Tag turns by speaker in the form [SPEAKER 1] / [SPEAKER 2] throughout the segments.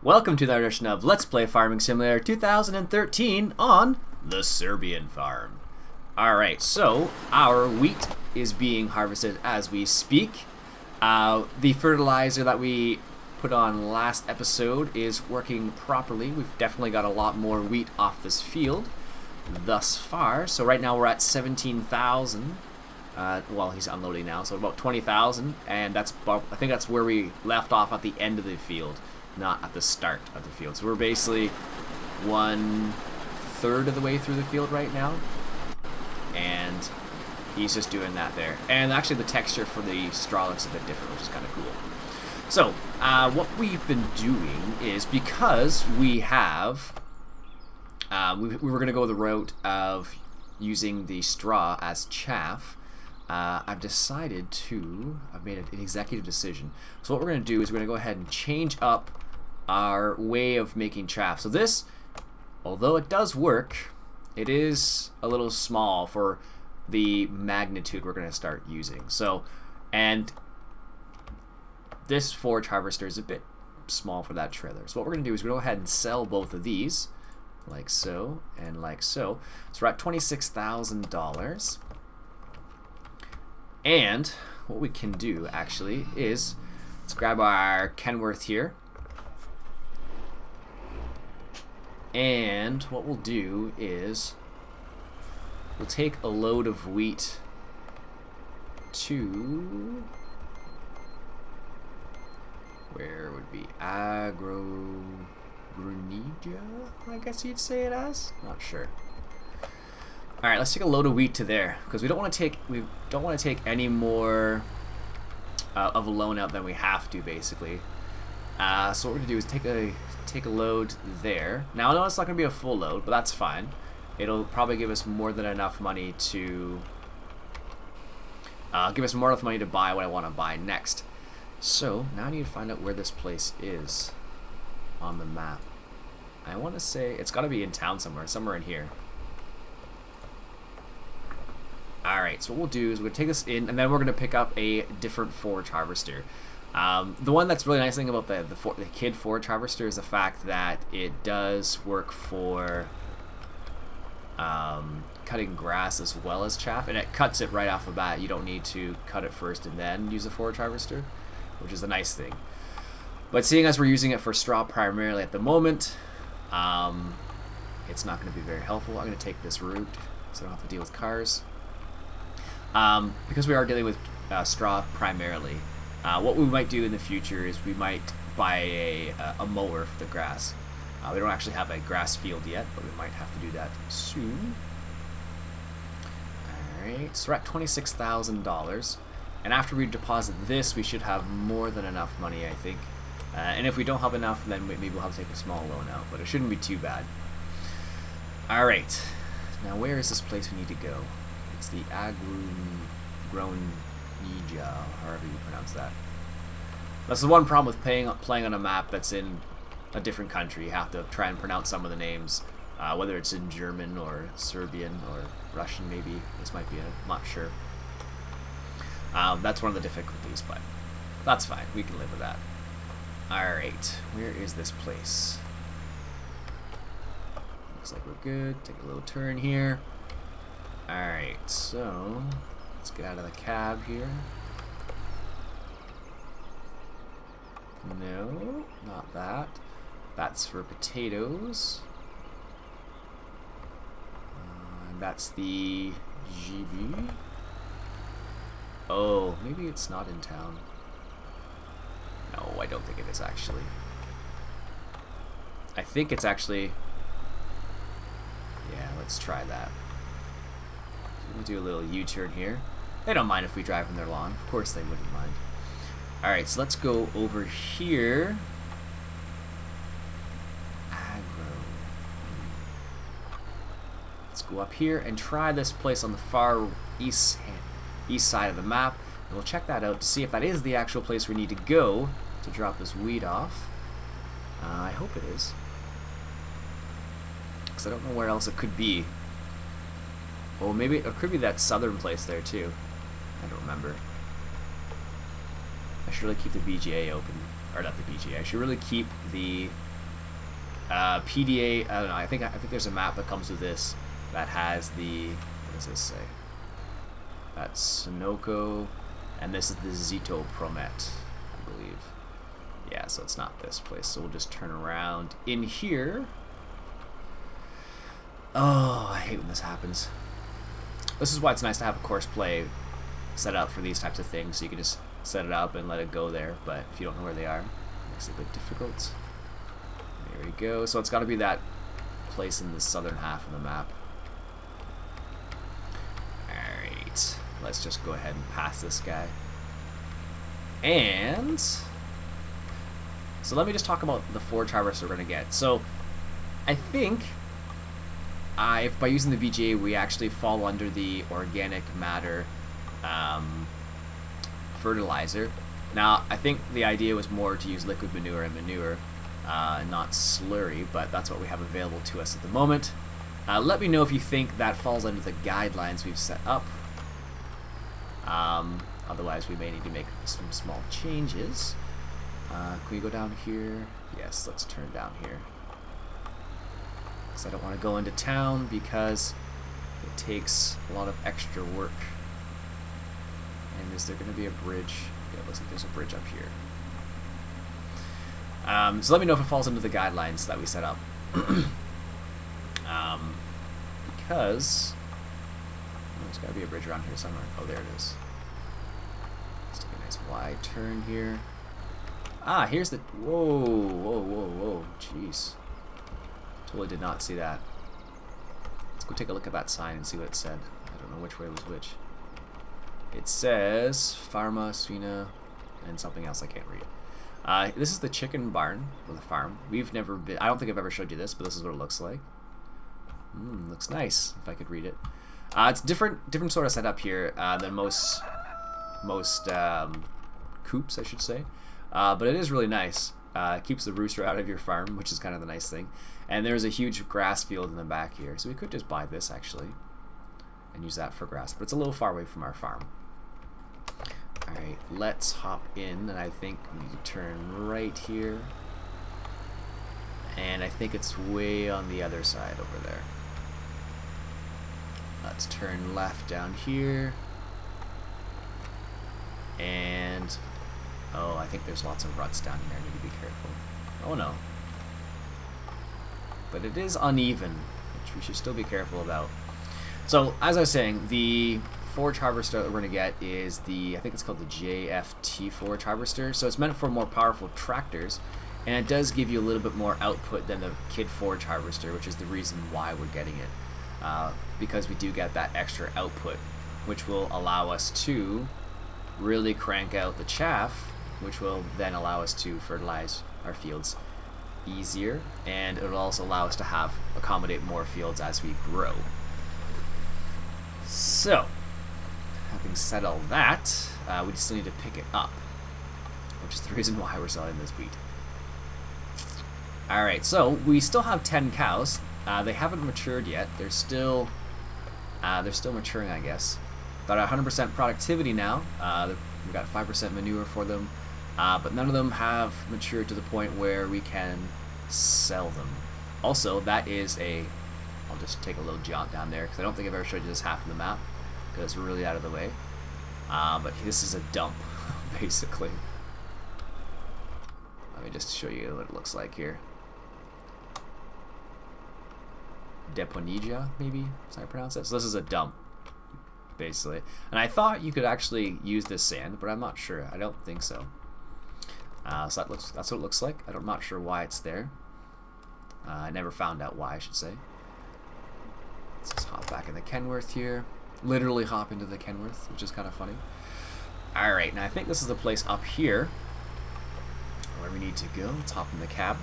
[SPEAKER 1] Welcome to the edition of Let's Play Farming Simulator 2013 on the Serbian farm. Alright, so our wheat is being harvested as we speak. The fertilizer that we put on last episode is working properly. We've definitely got a lot more wheat off this field thus far. So right now we're at 17,000. Well, he's unloading now, so about 20,000, and I think that's where we left off at the end of the field, not at the start of the field. So we're basically 1/3 of the way through the field right now, and he's just doing that there. And actually the texture for the straw looks a bit different, which is kind of cool. So what we've been doing is, because we have we were going to go the route of using the straw as chaff, I've made an executive decision. So what we're going to do is we're going to go ahead and change up our way of making chaff. So this, although it does work, it is a little small for the magnitude we're going to start using. So, and this forage harvester is a bit small for that trailer. So what we're going to do is we're going to go ahead and sell both of these, like so and like so. So we're at $26,000. And what we can do actually is, let's grab our Kenworth here, and what we'll do is we'll take a load of wheat to, where would be Grunija, I guess you'd say it as, not sure. All right, let's take a load of wheat to there, because we don't want to take any more of a loan out than we have to, basically. So what we're gonna do is take a load there. Now I know it's not gonna be a full load, but that's fine. It'll probably give us more than enough money to buy what I want to buy next. So now I need to find out where this place is on the map. I want to say it's got to be in town somewhere in here. Alright, so what we'll do is we're going to take this in, and then we're going to pick up a different forage harvester. The one that's really nice thing about the kid forage harvester is the fact that it does work for cutting grass as well as chaff, and it cuts it right off the bat. You don't need to cut it first and then use a forage harvester, which is a nice thing. But seeing as we're using it for straw primarily at the moment, it's not going to be very helpful. I'm going to take this route so I don't have to deal with cars. Because we are dealing with straw primarily, what we might do in the future is we might buy a mower for the grass. We don't actually have a grass field yet, but we might have to do that soon. Alright, so we're at $26,000, and after we deposit this, we should have more than enough money, I think. And if we don't have enough, then maybe we'll have to take a small loan out, but it shouldn't be too bad. Alright, now where is this place we need to go? It's the Grunija, however you pronounce that. That's the one problem with playing on a map that's in a different country. You have to try and pronounce some of the names, whether it's in German or Serbian or Russian maybe. This might be it, I'm not sure. That's one of the difficulties, but that's fine. We can live with that. Alright, where is this place? Looks like we're good. Take a little turn here. Alright, so let's get out of the cab here. No, not that. That's for potatoes. And that's the GB. Oh, maybe it's not in town. No, I don't think it is actually. I think it's actually... Yeah, let's try that. We'll do a little U-turn here. They don't mind if we drive on their lawn. Of course they wouldn't mind. Alright, so let's go over here. Let's go up here and try this place on the far east side of the map. And we'll check that out to see if that is the actual place we need to go to drop this wheat off. I hope it is, because I don't know where else it could be. Well, maybe it could be that southern place there too. I don't remember. I should really keep the BGA open, or not the BGA. I should really keep the PDA, I don't know, I think there's a map that comes with this that has the, what does this say? That's Sunoco, and this is the Zito Promet, I believe. Yeah, so it's not this place, so we'll just turn around in here. Oh, I hate when this happens. This is why it's nice to have a course play set up for these types of things, so you can just set it up and let it go there, but if you don't know where they are, it makes it a bit difficult. There we go. So it's got to be that place in the southern half of the map. Alright. Let's just go ahead and pass this guy. And so let me just talk about the forage harvest we're going to get. So I think if by using the VGA we actually fall under the organic matter fertilizer. Now I think the idea was more to use liquid manure and manure, not slurry, but that's what we have available to us at the moment. Let me know if you think that falls under the guidelines we've set up. Otherwise we may need to make some small changes. Can we go down here? Yes, let's turn down here. Because I don't want to go into town because it takes a lot of extra work. And is there going to be a bridge? Yeah, it looks like there's a bridge up here. So let me know if it falls into the guidelines that we set up. Because there's got to be a bridge around here somewhere. Oh, there it is. Let's take a nice wide turn here. Ah, here's the... Whoa, whoa, whoa, whoa. Jeez. Totally did not see that. Let's go take a look at that sign and see what it said. I don't know which way was which. It says Pharma, Svina, and something else I can't read. This is the chicken barn for the farm. We've never been... I don't think I've ever showed you this, but this is what it looks like. Looks nice, if I could read it. It's different sort of setup here than most coops, I should say. But it is really nice. It keeps the rooster out of your farm, which is kind of the nice thing. And there's a huge grass field in the back here, so we could just buy this actually and use that for grass. But it's a little far away from our farm. Alright, let's hop in, and I think we need to turn right here. And I think it's way on the other side over there. Let's turn left down here. And... oh, I think there's lots of ruts down here. I need to be careful. Oh no. But it is uneven, which we should still be careful about. So, as I was saying, the forage harvester that we're going to get is the, I think it's called the JFT forage harvester. So it's meant for more powerful tractors, and it does give you a little bit more output than the kid forage harvester, which is the reason why we're getting it. Because we do get that extra output, which will allow us to really crank out the chaff, which will then allow us to fertilize our fields easier, and it'll also allow us to accommodate more fields as we grow. So, having said all that, we still need to pick it up, which is the reason why we're selling this wheat. Alright, so we still have 10 cows. They haven't matured yet. They're still maturing, I guess. Got 100% productivity now. We've got 5% manure for them. But none of them have matured to the point where we can sell them. Also, that is a... I'll just take a little jaunt down there, because I don't think I've ever showed you this half of the map, because it's really out of the way. But this is a dump, basically. Let me just show you what it looks like here. Deponija, maybe? That's how I pronounce it. So this is a dump, basically. And I thought you could actually use this sand, but I'm not sure. I don't think so. So that's what it looks like. I'm not sure why it's there. I never found out why, I should say. Let's just hop back in the Kenworth here. Literally hop into the Kenworth, which is kind of funny. Alright, now I think this is the place up here where we need to go. Let's hop in the cab.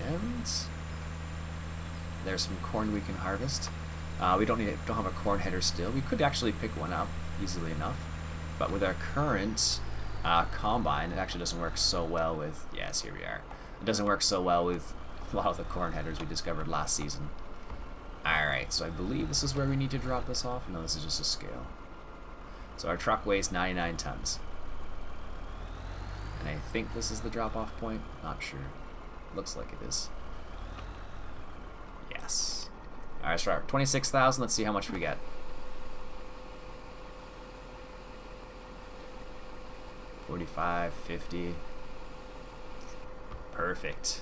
[SPEAKER 1] And there's some corn we can harvest. We don't have a corn header still. We could actually pick one up easily enough. But with our current combine, it actually doesn't work so well with... Yes, here we are. It doesn't work so well with a lot of the corn headers we discovered last season. Alright, so I believe this is where we need to drop this off. No, this is just a scale. So our truck weighs 99 tons. And I think this is the drop-off point. Not sure. Looks like it is. Yes. All right, start 26,000. Let's see how much we get. 45, 50. Perfect.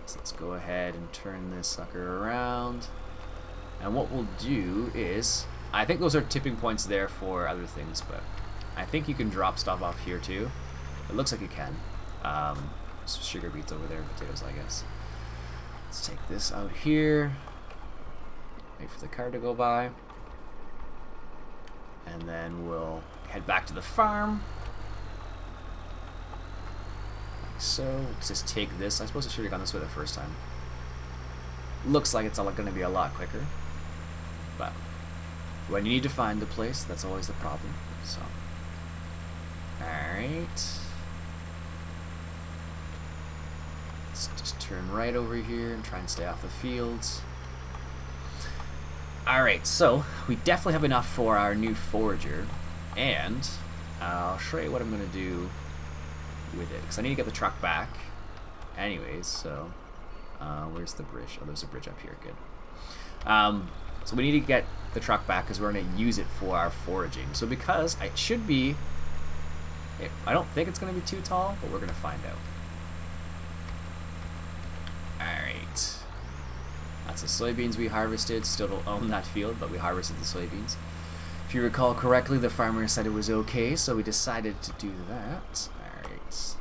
[SPEAKER 1] So let's go ahead and turn this sucker around. And what we'll do is, I think those are tipping points there for other things, but I think you can drop stuff off here too. It looks like you can. Sugar beets over there, potatoes, I guess. Let's take this out here. Wait for the car to go by. And then we'll head back to the farm. Like so. Let's just take this. I suppose I should have gone this way the first time. Looks like it's all going to be a lot quicker. But when you need to find the place, that's always the problem. So, alright. Let's just turn right over here and try and stay off the fields. Alright, so we definitely have enough for our new forager. And I'll show you what I'm going to do with it. Because I need to get the truck back. Anyways, so where's the bridge? Oh, there's a bridge up here. Good. So we need to get the truck back because we're going to use it for our foraging. So because it should be, I don't think it's going to be too tall, but we're going to find out. Alright. That's the soybeans we harvested. Still don't own that field, but we harvested the soybeans. If you recall correctly, the farmer said it was okay, so we decided to do that. Alright. Just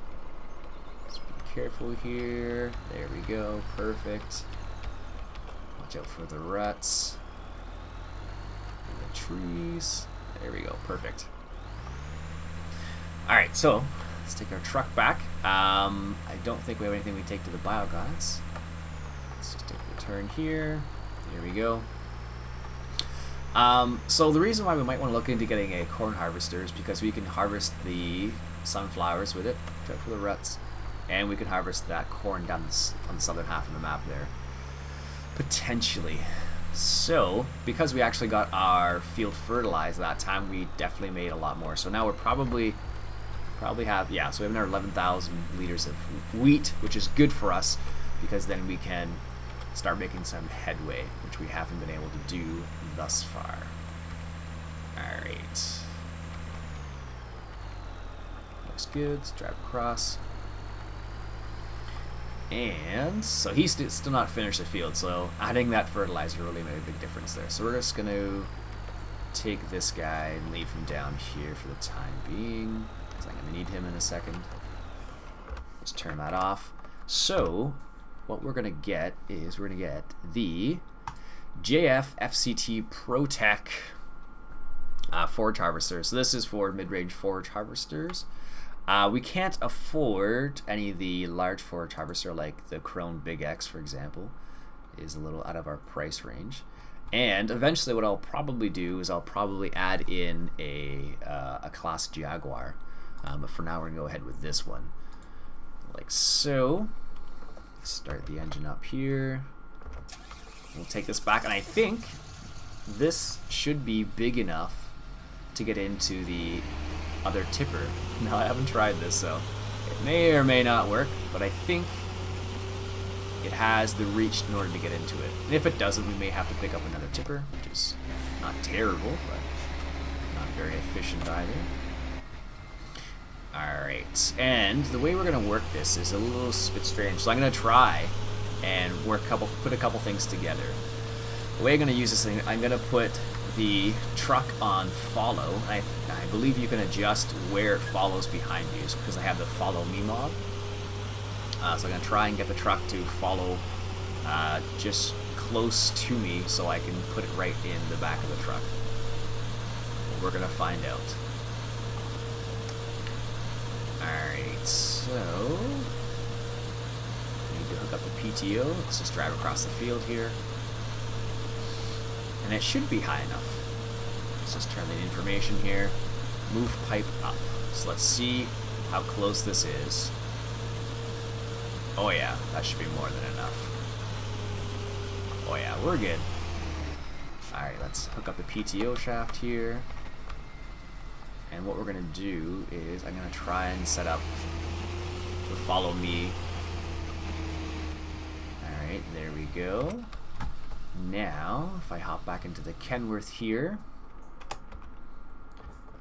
[SPEAKER 1] be careful here. There we go. Perfect. Watch out for the ruts. And the trees. There we go. Perfect. Alright, so let's take our truck back. I don't think we have anything we take to the biogas. Let's just take the turn here. There we go. So the reason why we might want to look into getting a corn harvester is because we can harvest the sunflowers with it, check for the ruts, and we can harvest that corn down on the southern half of the map there. Potentially. So, because we actually got our field fertilized that time, we definitely made a lot more. So now we're probably have, yeah, so we have another 11,000 liters of wheat, which is good for us, because then we can start making some headway, which we haven't been able to do thus far. Alright. Looks good. Let's drive across. And so he's still not finished the field, so adding that fertilizer really made a big difference there. So we're just going to take this guy and leave him down here for the time being, because I'm going to need him in a second. Let's turn that off. So what we're going to get is we're going to get the JF FCT ProTech forage harvester. So this is for mid-range forage harvesters. We can't afford any of the large forage harvester like the Krone Big X, for example, is a little out of our price range. And eventually what I'll probably do is I'll probably add in a class Jaguar. But for now we're going to go ahead with this one. Like so. Start the engine up here. We'll take this back, and I think this should be big enough to get into the other tipper. Now, I haven't tried this, so it may or may not work, but I think it has the reach in order to get into it. And if it doesn't, we may have to pick up another tipper, which is not terrible, but not very efficient either. Alright, and the way we're going to work this is a little bit strange. So I'm going to try and put a couple things together. The way I'm going to use this thing, I'm going to put the truck on follow. I believe you can adjust where it follows behind you, because I have the follow me mod. So I'm going to try and get the truck to follow just close to me so I can put it right in the back of the truck. We're going to find out. Alright, so need to hook up the PTO. Let's just drive across the field here. And it should be high enough. Let's just turn the information here. Move pipe up. So let's see how close this is. Oh yeah, that should be more than enough. Oh yeah, we're good. Alright, let's hook up the PTO shaft here. And what we're going to do is I'm going to try and set up the follow me Alright, there we go. Now, if I hop back into the Kenworth here,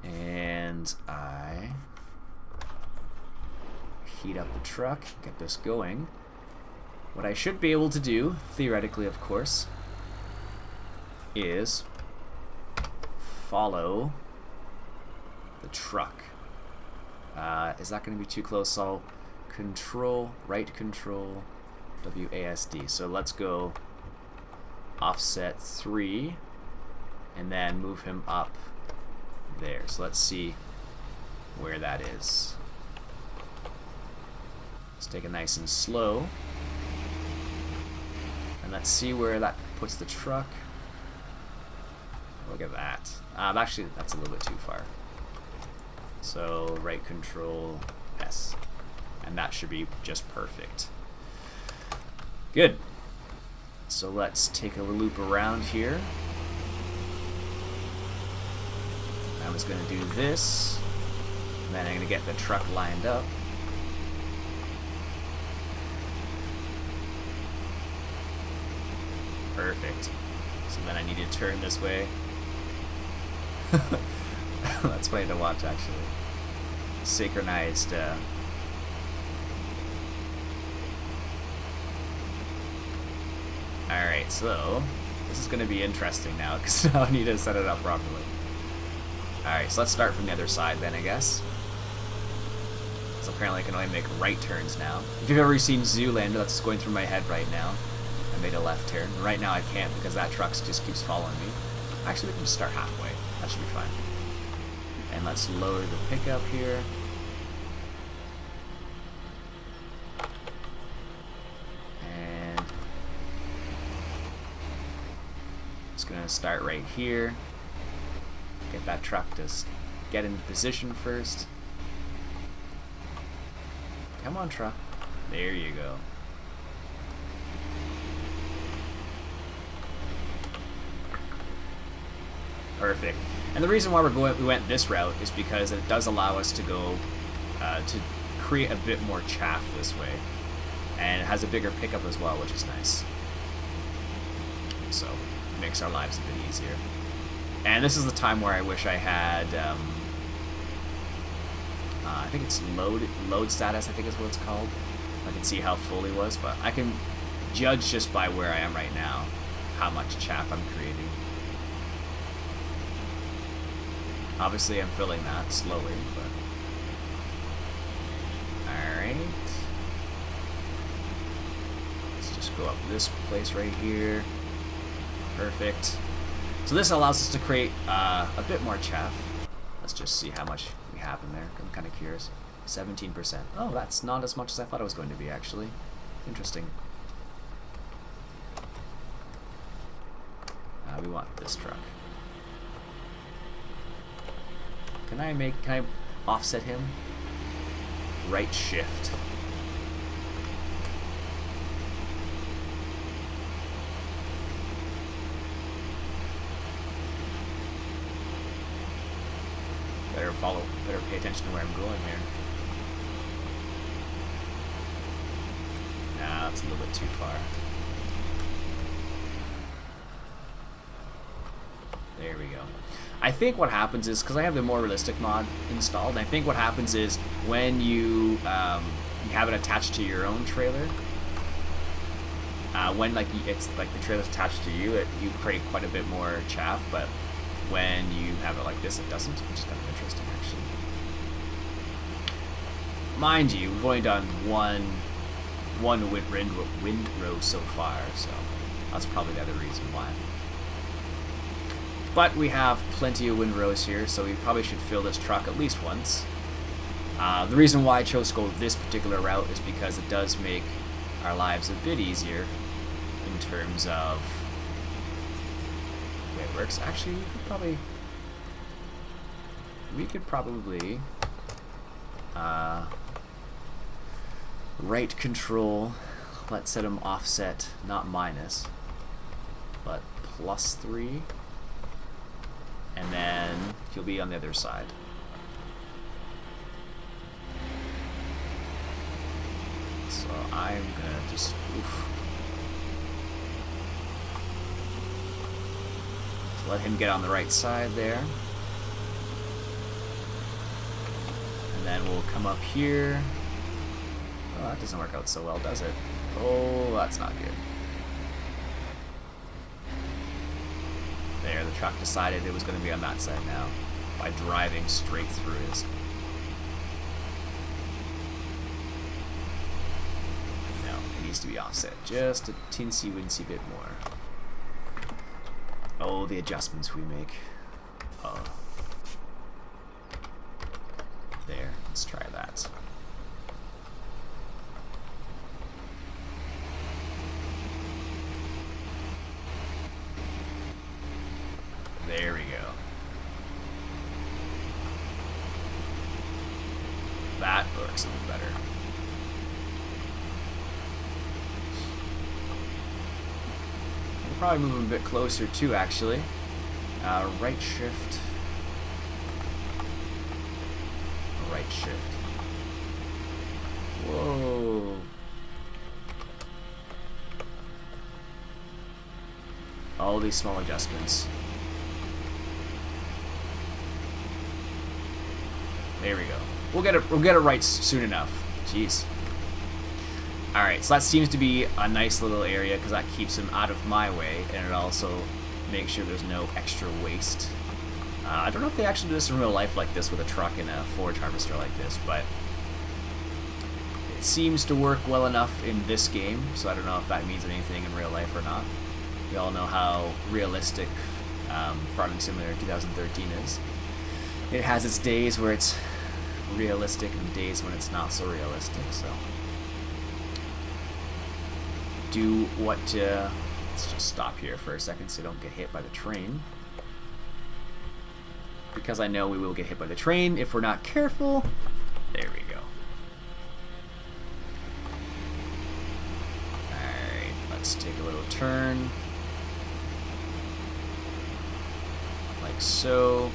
[SPEAKER 1] and I heat up the truck, get this going, what I should be able to do, theoretically of course, is follow the truck. Is that going to be too close? So control, right control, WASD. So let's go offset 3 and then move him up there. So let's see where that is. Let's take it nice and slow. And let's see where that puts the truck. Look at that. Actually, that's a little bit too far. So right control S. And that should be just perfect. Good. So let's take a loop around here. I was going to do this. And then I'm going to get the truck lined up. Perfect. So then I need to turn this way. That's funny to watch, actually. Synchronized. Alright, so this is going to be interesting now, because now I need to set it up properly. Alright, so let's start from the other side then, I guess. So apparently I can only make right turns now. If you've ever seen Zoolander, that's going through my head right now. I made a left turn. Right now I can't because that truck just keeps following me. Actually, we can just start halfway. That should be fine. And let's lower the pickup here. And just going to start right here. Get that truck to get into position first. Come on, truck. There you go. Perfect. And the reason why we went this route is because it does allow us to go to create a bit more chaff this way, and it has a bigger pickup as well, which is nice. So it makes our lives a bit easier. And this is the time where I wish I had I think it's load status, I think is what it's called. I can see how full he was, but I can judge just by where I am right now how much chaff I'm creating. Obviously, I'm filling that slowly, but... Alright. Let's just go up this place right here. Perfect. So this allows us to create a bit more chaff. Let's just see how much we have in there. I'm kind of curious. 17%. Oh, that's not as much as I thought it was going to be, actually. Interesting. We want this truck. Can I offset him? Right shift. Better pay attention to where I'm going here. Nah, that's a little bit too far. There we go. I think what happens is, because I have the more realistic mod installed, and I think what happens is when you have it attached to your own trailer, when it's like the trailer's attached to you, you create quite a bit more chaff, but when you have it like this, it doesn't, which is kind of interesting, actually. Mind you, we've only done one windrow so far, so that's probably the other reason why. But we have plenty of windrows here, so we probably should fill this truck at least once. The reason why I chose to go this particular route is because it does make our lives a bit easier in terms of the way it works. Actually, we could probably right control, let's set him offset, not minus, but +3. And then he'll be on the other side. So I'm gonna just, oof. Let him get on the right side there. And then we'll come up here. Oh, that doesn't work out so well, does it? Oh, that's not good. There, the truck decided it was going to be on that side now by driving straight through his. No, it needs to be offset just a teensy-wincy bit more. Oh, the adjustments we make. Oh. There, let's try that. There we go. That looks a little better. We'll probably move him a bit closer too, actually. Right shift. Right shift. Whoa. All these small adjustments. There we go. We'll get it right soon enough. Jeez. All right, so that seems to be a nice little area because that keeps him out of my way, and it also makes sure there's no extra waste. I don't know if they actually do this in real life like this with a truck and a forage harvester like this, but it seems to work well enough in this game, so I don't know if that means anything in real life or not. We all know how realistic Farming Simulator 2013 is. It has its days where it's realistic and days when it's not so realistic, so do what let's just stop here for a second so don't get hit by the train, because I know we will get hit by the train if we're not careful. There we go. Alright, let's take a little turn like so.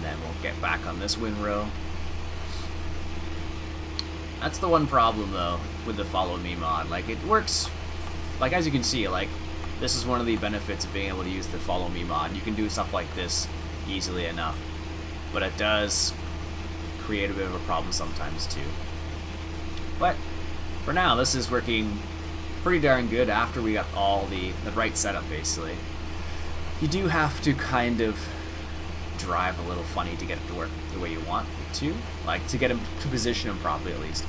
[SPEAKER 1] Then we'll get back on this windrow. That's the one problem though with the follow me mod. Like, it works, like, as you can see, like, this is one of the benefits of being able to use the follow me mod. You can do stuff like this easily enough, but it does create a bit of a problem sometimes too. But for now, this is working pretty darn good after we got all the right setup basically. You do have to kind of drive a little funny to get it to work the way you want it to. Like, to get him to position him properly at least.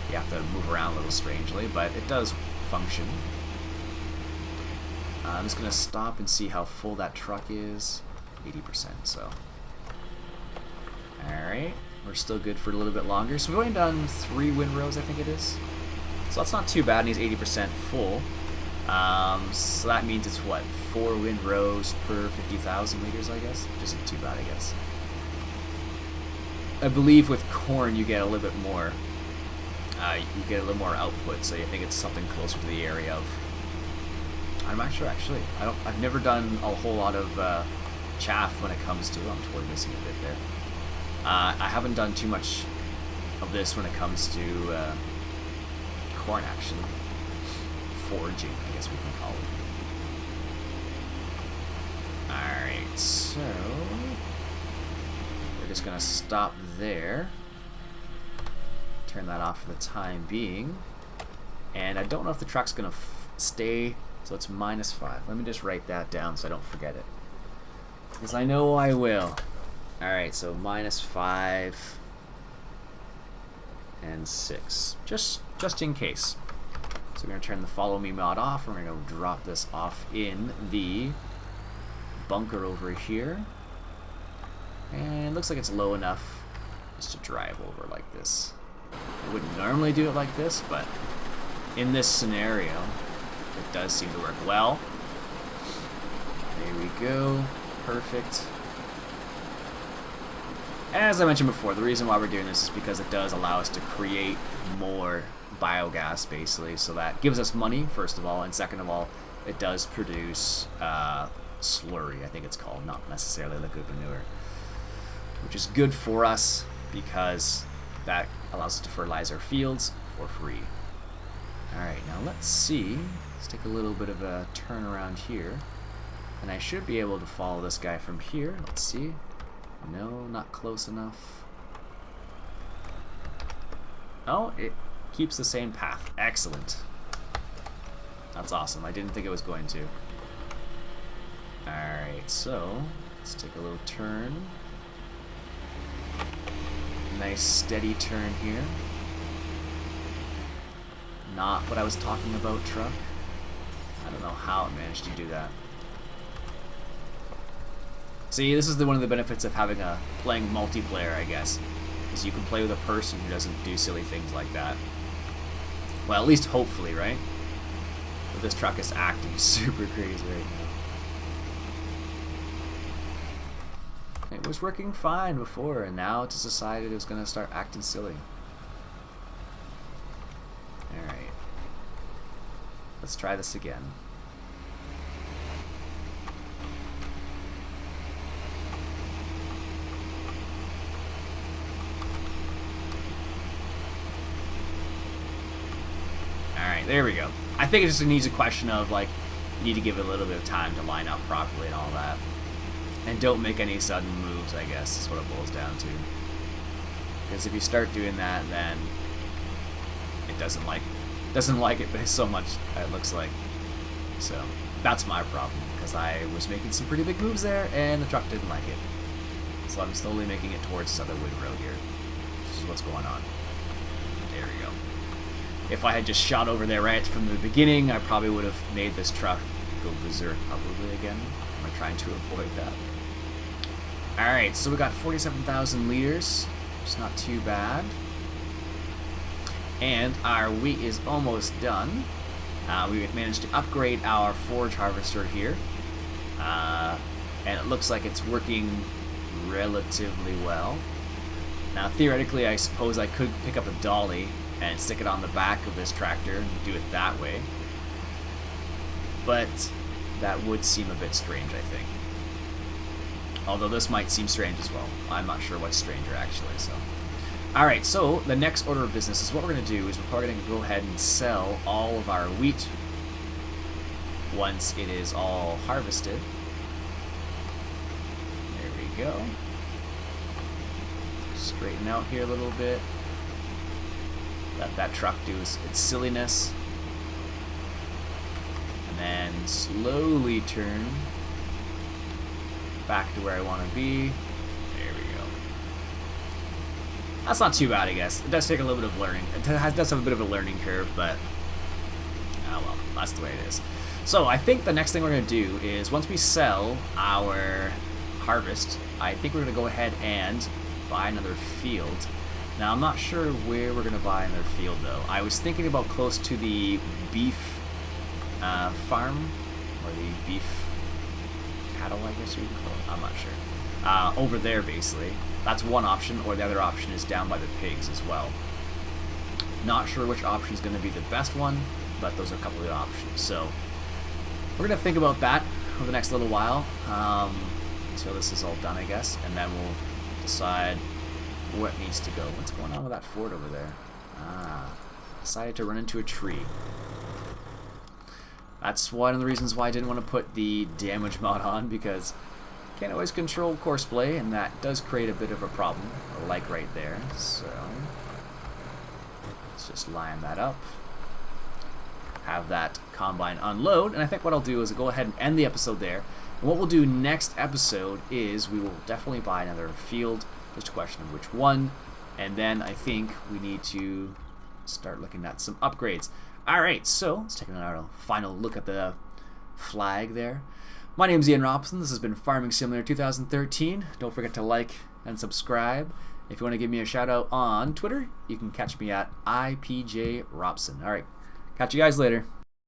[SPEAKER 1] You have to move around a little strangely, but it does function. I'm just going to stop and see how full that truck is. 80%, so. Alright, we're still good for a little bit longer. So we've only done 3 windrows, I think it is. So that's not too bad, and he's 80% full. So that means it's what, 4 windrows per 50,000 liters, I guess? Which isn't too bad, I guess. I believe with corn you get a little bit more. You get a little more output, so I think it's something closer to the area of. I'm not sure actually. I've never done a whole lot of chaff when it comes to. I'm totally missing a bit there. I haven't done too much of this when it comes to corn actually. Foraging, I guess we can call it. Alright, so we're just gonna stop there. Turn that off for the time being. And I don't know if the truck's gonna stay, so it's -5. Let me just write that down so I don't forget it, because I know I will. Alright, so -5 and 6. Just in case. So we're going to turn the follow me mod off, and we're going to drop this off in the bunker over here. And it looks like it's low enough just to drive over like this. I wouldn't normally do it like this, but in this scenario, it does seem to work well. There we go. Perfect. And as I mentioned before, the reason why we're doing this is because it does allow us to create more biogas, basically, so that gives us money, first of all, and second of all, it does produce slurry, I think it's called, not necessarily liquid manure, which is good for us because that allows us to fertilize our fields for free. Alright, now let's see Let's take a little bit of a turn around here. And I should be able to follow this guy from here. Let's see. No, not close enough. Oh, it keeps the same path. Excellent. That's awesome. I didn't think it was going to. Alright, so let's take a little turn. Nice steady turn here. Not what I was talking about, truck. I don't know how it managed to do that. See, this is one of the benefits of having playing multiplayer, I guess, is you can play with a person who doesn't do silly things like that. Well, at least hopefully, right? But this truck is acting super crazy right now. It was working fine before, and now it just decided it was going to start acting silly. Alright. Let's try this again. Alright, there we go. I think it just needs a question of, like, you need to give it a little bit of time to line up properly and all that. And don't make any sudden moves, I guess, is what it boils down to. Because if you start doing that, then it doesn't like it so much, it looks like. So that's my problem, because I was making some pretty big moves there, and the truck didn't like it. So I'm slowly making it towards this other windrow here. This is what's going on. There we go. If I had just shot over there right from the beginning, I probably would have made this truck go berserk probably again. I'm trying to avoid that. Alright, so we got 47,000 liters. It's not too bad. And our wheat is almost done. We managed to upgrade our forage harvester here. And it looks like it's working relatively well. Now, theoretically, I suppose I could pick up a dolly and stick it on the back of this tractor and do it that way. But that would seem a bit strange, I think. Although this might seem strange as well. I'm not sure what's stranger, actually, so. Alright, so the next order of business is what we're going to do is we're probably going to go ahead and sell all of our wheat once it is all harvested. There we go. Straighten out here a little bit. Let that truck do its silliness. And then slowly turn back to where I want to be. There we go. That's not too bad, I guess. It does take a little bit of learning. It does have a bit of a learning curve, but oh well, that's the way it is. So I think the next thing we're going to do is once we sell our harvest, I think we're going to go ahead and buy another field. Now I'm not sure where we're going to buy another field though. I was thinking about close to the beef farm, or the beef cattle, I guess you would call it. I'm not sure. Over there, basically. That's one option, or the other option is down by the pigs as well. Not sure which option is going to be the best one, but those are a couple of the options. So we're going to think about that for the next little while, until this is all done, I guess, and then we'll decide what needs to go. What's going on with that Ford over there? Decided to run into a tree. That's one of the reasons why I didn't want to put the damage mod on, because you can't always control course play, and that does create a bit of a problem, like right there. So let's just line that up. Have that combine unload, and I think what I'll do is I'll go ahead and end the episode there. And what we'll do next episode is we will definitely buy another field, just a question of which one, and then I think we need to start looking at some upgrades. Alright, so let's take another final look at the flag there. My name is Ian Robson. This has been Farming Simulator 2013. Don't forget to like and subscribe. If you want to give me a shout out on Twitter, you can catch me at IPJ Robson. Alright, catch you guys later.